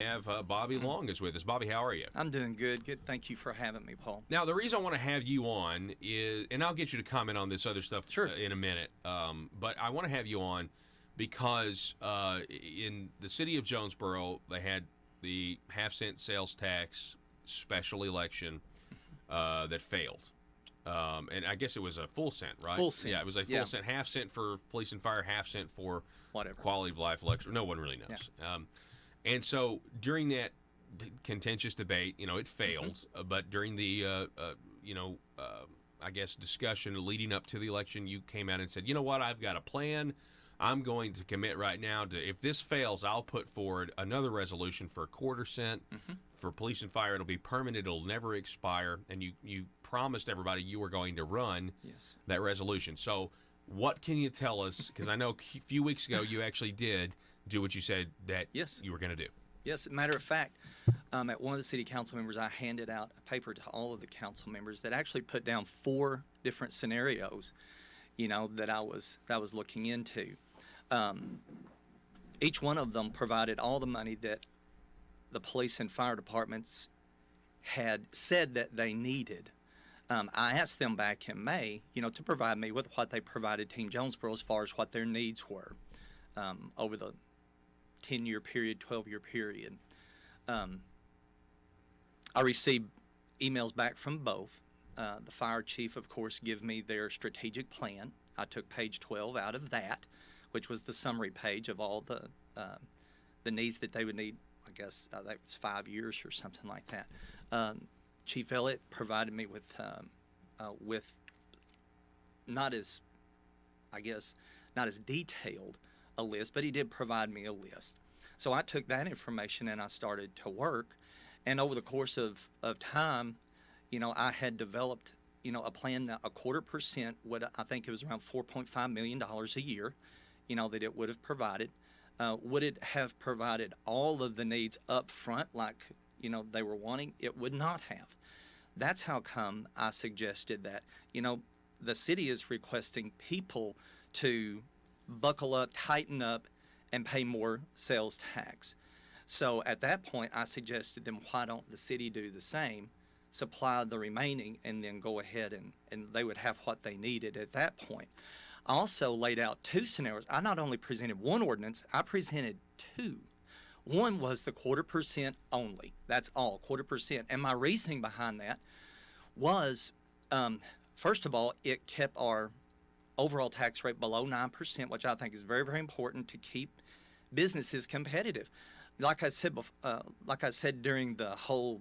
Have Bobby Long is with us. Bobby, how are you? I'm doing good. Good. Thank you for having me, Paul. Now, the reason I want to have you on is, and I'll get you to comment on this other stuff Sure. in a minute, but I want to have you on because in the city of Jonesboro, they had the half-cent sales tax special election that failed. And I guess it was a full cent, right? Full cent. Yeah, it was a full cent, half cent for police and fire, half cent for Whatever. quality of life election. No one really knows. Yeah. And so during that contentious debate, it failed. But during the, I guess, discussion leading up to the election, you came out and said, you know what, I've got a plan. I'm going to commit right now to, if this fails, I'll put forward another resolution for a quarter cent. For police and fire, it'll be permanent. It'll never expire. And you promised everybody you were going to run that resolution. So what can you tell us? Because I know a few weeks ago you actually did do what you said that you were going to do. Yes, as a matter of fact, at one of the city council members, I handed out a paper to all of the council members that actually put down 4 different scenarios, that I was looking into. Each one of them provided all the money that the police and fire departments had said that they needed. I asked them back in May, to provide me with what they provided Team Jonesboro as far as what their needs were over the 10-year period, 12-year period. I received emails back from both. The fire chief, of course, gave me their strategic plan. I took page 12 out of that, which was the summary page of all the needs that they would need. I guess that was 5 years or something like that. Chief Elliott provided me with not as detailed a list, but he did provide me a list. So I took that information and I started to work. And over the course of time, I had developed, a plan that a 0.25% would, I think it was around $4.5 million a year, that it would have provided. Would it have provided all of the needs up front like, they were wanting? It would not have. That's how come I suggested that, the city is requesting people to buckle up, tighten up, and pay more sales tax. So at that point, I suggested them, why don't the city do the same, supply the remaining, and then go ahead and they would have what they needed at that point. I also laid out 2 scenarios. I not only presented one ordinance, I presented 2. One was the 0.25% only. That's all, 0.25%. And my reasoning behind that was, first of all, it kept our overall tax rate below 9%, which I think is very, very important to keep businesses competitive. Like I said during the whole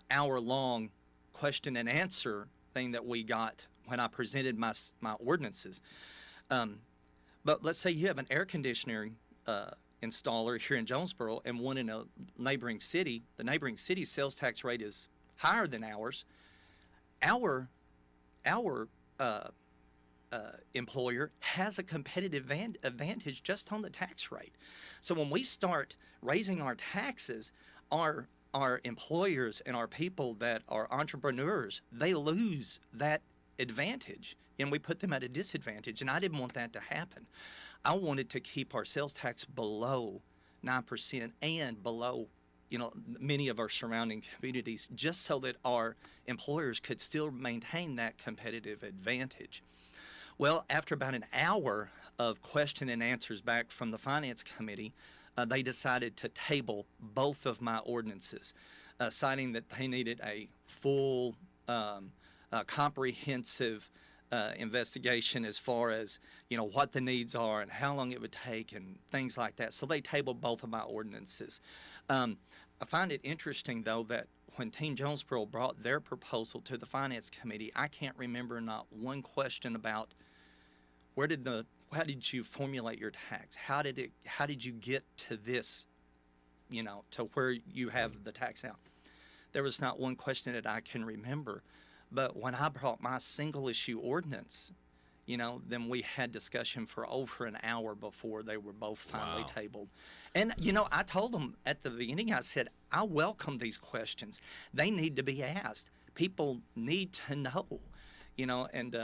hour-long question and answer thing that we got when I presented my ordinances. But let's say you have an air conditioning installer here in Jonesboro and one in a neighboring city. The neighboring city's sales tax rate is higher than ours. Our employer has a competitive advantage just on the tax rate. So when we start raising our taxes, our employers and our people that are entrepreneurs, they lose that advantage and we put them at a disadvantage. And I didn't want that to happen. I wanted to keep our sales tax below 9% and below many of our surrounding communities, just so that our employers could still maintain that competitive advantage. Well, after about an hour of question and answers back from the Finance Committee, they decided to table both of my ordinances, citing that they needed a full, comprehensive investigation as far as, what the needs are and how long it would take and things like that. So they tabled both of my ordinances. I find it interesting, though, that when Team Jonesboro brought their proposal to the Finance Committee, I can't remember not one question about how did you formulate your tax? How did you get to this, to where you have the tax out? There was not one question that I can remember. But when I brought my single issue ordinance, then we had discussion for over an hour before they were both finally tabled. And, I told them at the beginning, I said, I welcome these questions. They need to be asked. People need to know, and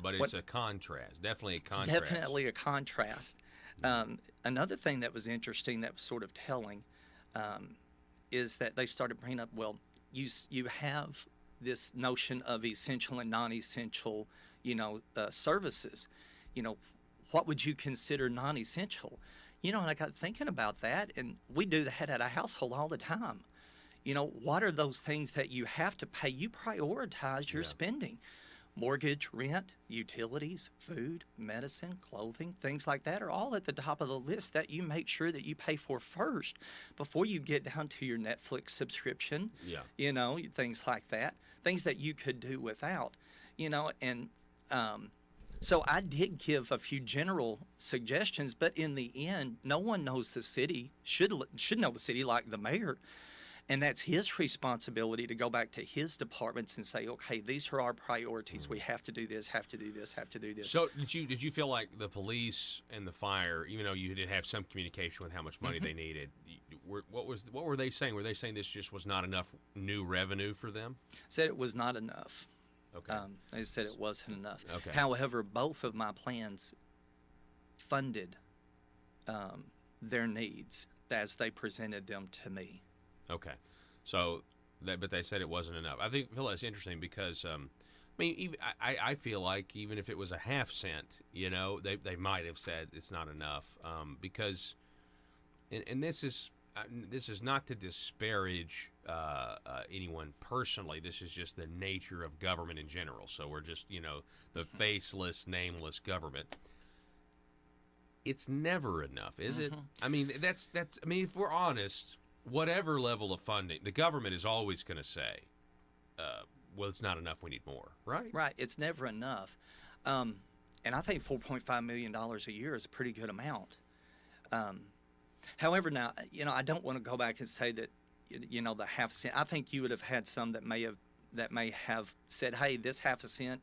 but it's a contrast, definitely a contrast. It's definitely a contrast. Another thing that was interesting that was sort of telling, is that they started bringing up, well, you have this notion of essential and non-essential, services. You know, what would you consider non-essential? And I got thinking about that, and we do that at a household all the time. What are those things that you have to pay? You prioritize your spending. Mortgage, rent, utilities, food, medicine, clothing, things like that are all at the top of the list that you make sure that you pay for first before you get down to your Netflix subscription. Things like that, things that you could do without, and so I did give a few general suggestions, but in the end, no one knows the city, should know the city like the mayor. And that's his responsibility to go back to his departments and say, okay, these are our priorities. We have to do this, have to do this, have to do this. So did you feel like the police and the fire, even though you did have some communication with how much money they needed, what were they saying? Were they saying this just was not enough new revenue for them? Said it was not enough. Okay. They said it wasn't enough. Okay. However, both of my plans funded their needs as they presented them to me. Okay, but they said it wasn't enough. I feel that's interesting because, I feel like even if it was a half cent, they might have said it's not enough because, and this is not to disparage anyone personally. This is just the nature of government in general. So we're just the faceless, nameless government. It's never enough, is it? I mean, that's. I mean, if we're honest. Whatever level of funding, the government is always going to say, well, it's not enough, we need more, right? Right, it's never enough. And I think $4.5 million a year is a pretty good amount. However, now, I don't want to go back and say that, the half cent. I think you would have had some that may have said, hey, this half a cent,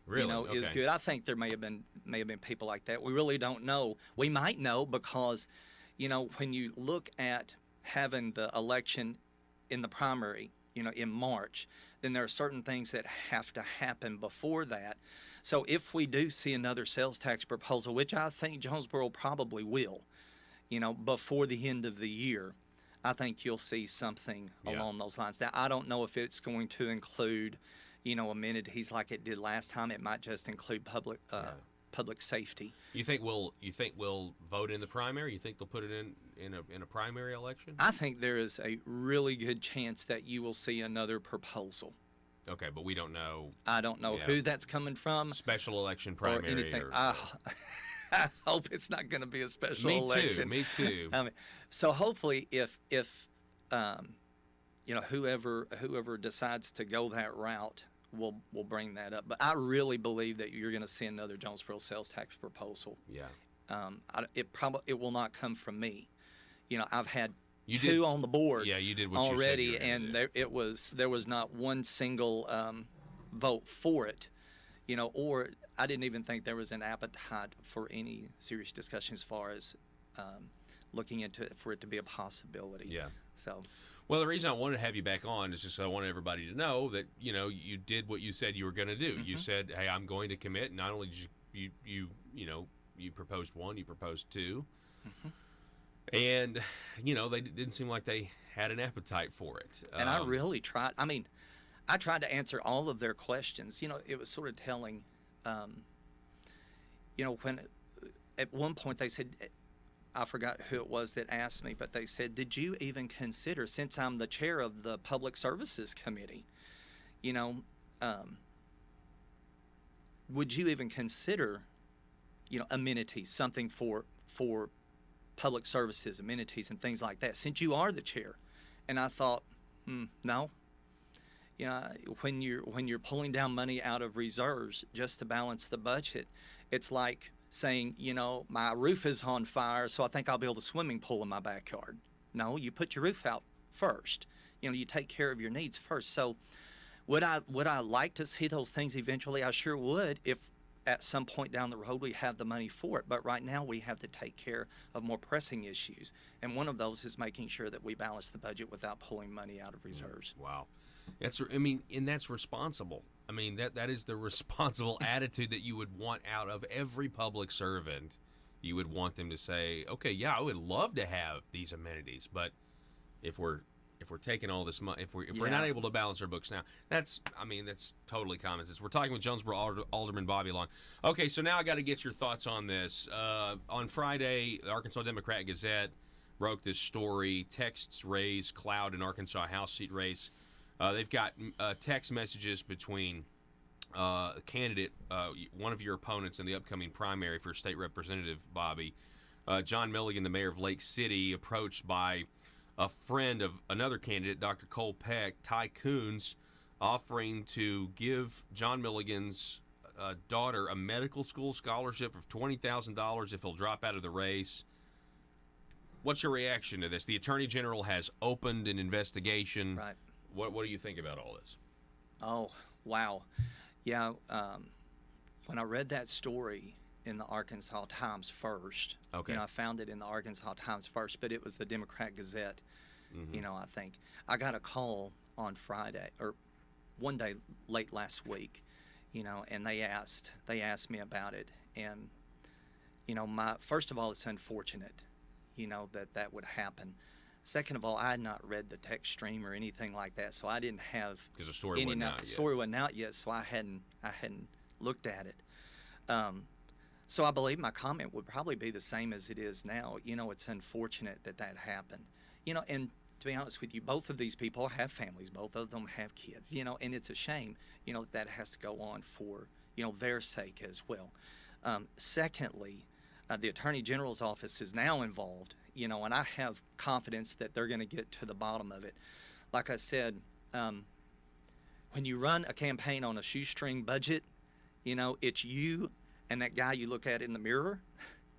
really? is good. I think there may have been people like that. We really don't know. We might know because, when you look at having the election in the primary, in March, then there are certain things that have to happen before that. So if we do see another sales tax proposal, which I think Jonesboro probably will, before the end of the year, I think you'll see something along those lines. Now, I don't know if it's going to include, amenities like it did last time. It might just include public safety. You think we'll vote in the primary? You think they'll put it in a primary election? I think there is a really good chance that you will see another proposal. Okay, but we don't know. I don't know who that's coming from. Special election primary or anything. I hope it's not going to be a special election. Me too. So hopefully, if whoever decides to go that route, we'll bring that up. But I really believe that you're going to see another Jonesboro sales tax proposal. Yeah. It will not come from me. I've had two on the board. Yeah, you did what already, you said you were and there was not one single vote for it. Or I didn't even think there was an appetite for any serious discussion as far as looking into it for it to be a possibility. Yeah. So. Well, the reason I wanted to have you back on is just I want everybody to know that you did what you said you were going to do. You said, "Hey, I'm going to commit." Not only did you proposed one, you proposed two, and they didn't seem like they had an appetite for it. And I really tried. I mean, I tried to answer all of their questions. It was sort of telling. When at one point they said. I forgot who it was that asked me, but they said, did you even consider, since I'm the chair of the Public Services Committee, would you even consider, amenities, something for public services, amenities and things like that, since you are the chair? And I thought, no. When you're pulling down money out of reserves just to balance the budget, it's like saying, my roof is on fire, so I think I'll build a swimming pool in my backyard. No, you put your roof out first. You take care of your needs first. So would I like to see those things eventually? I sure would if at some point down the road we have the money for it. But right now we have to take care of more pressing issues. And one of those is making sure that we balance the budget without pulling money out of reserves. Wow. And that's responsible. That is the responsible attitude that you would want out of every public servant. You would want them to say, okay, yeah, I would love to have these amenities, but if we're if we're taking all this money, if we're Yeah. not able to balance our books now, that's totally common sense. We're talking with Jonesboro Alderman Bobby Long. Okay, so now I got to get your thoughts on this. On Friday, the Arkansas Democrat-Gazette broke this story: texts raise cloud in Arkansas House seat race. They've got text messages between candidate, one of your opponents in the upcoming primary for state representative, Bobby, John Milligan, the mayor of Lake City, approached by a friend of another candidate, Dr. Cole Peck, Ty Coons, offering to give John Milligan's daughter a medical school scholarship of $20,000 if he'll drop out of the race. What's your reaction to this? The Attorney General has opened an investigation. Right. What do you think about all this? Oh, wow. Yeah, when I read that story in the Arkansas Times first, Okay. I found it in the Arkansas Times first, but it was the Democrat Gazette, I think. I got a call on Friday, or one day late last week, and they asked me about it. And, first of all, it's unfortunate, that would happen. Second of all, I had not read the text stream or anything like that, so I didn't have Because the story wasn't out yet. story wasn't out yet, so I hadn't looked at it. So I believe my comment would probably be the same as it is now. It's unfortunate that happened. And to be honest with you, both of these people have families. Both of them have kids. And it's a shame. That has to go on for their sake as well. Secondly, the Attorney General's office is now involved. And I have confidence that they're going to get to the bottom of it. Like I said, when you run a campaign on a shoestring budget, it's you and that guy you look at in the mirror.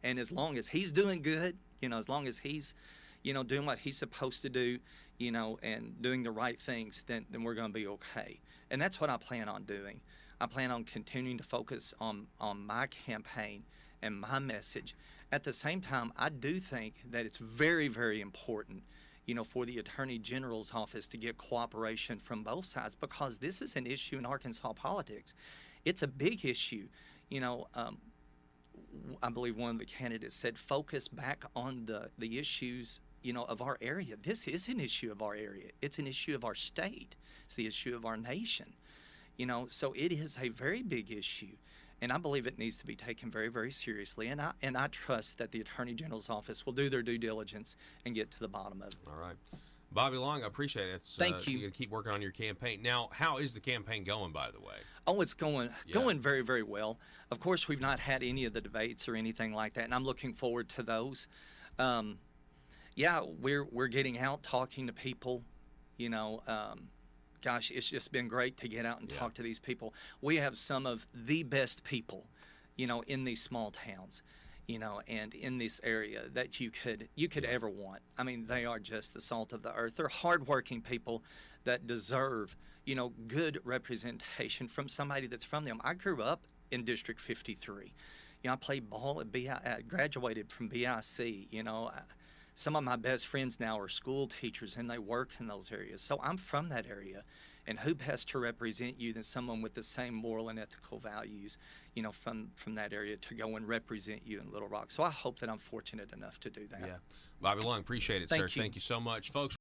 And as long as he's doing good, as long as he's, doing what he's supposed to do, and doing the right things, then we're going to be okay. And that's what I plan on doing. I plan on continuing to focus on my campaign and my message. At the same time, I do think that it's very, very important, for the Attorney General's office to get cooperation from both sides, because this is an issue in Arkansas politics. It's a big issue. I believe one of the candidates said, focus back on the issues, of our area. This is an issue of our area. It's an issue of our state. It's the issue of our nation. So it is a very big issue. And I believe it needs to be taken very, very seriously. And I trust that the Attorney General's office will do their due diligence and get to the bottom of it. All right. Bobby Long, I appreciate it. Thank you. You're going to keep working on your campaign. Now, how is the campaign going, by the way? Oh, it's going very, very well. Of course, we've not had any of the debates or anything like that, and I'm looking forward to those. We're getting out, talking to people, Gosh, it's just been great to get out and talk to these people. We have some of the best people, in these small towns, and in this area that you could ever want. I mean, they are just the salt of the earth. They're hardworking people that deserve, good representation from somebody that's from them. I grew up in District 53. I played ball at I graduated from BIC. Some of my best friends now are school teachers, and they work in those areas. So I'm from that area, and who best to represent you than someone with the same moral and ethical values, from that area to go and represent you in Little Rock. So I hope that I'm fortunate enough to do that. Yeah. Bobby Long, appreciate it, sir. Thank you. Thank you so much. Folks,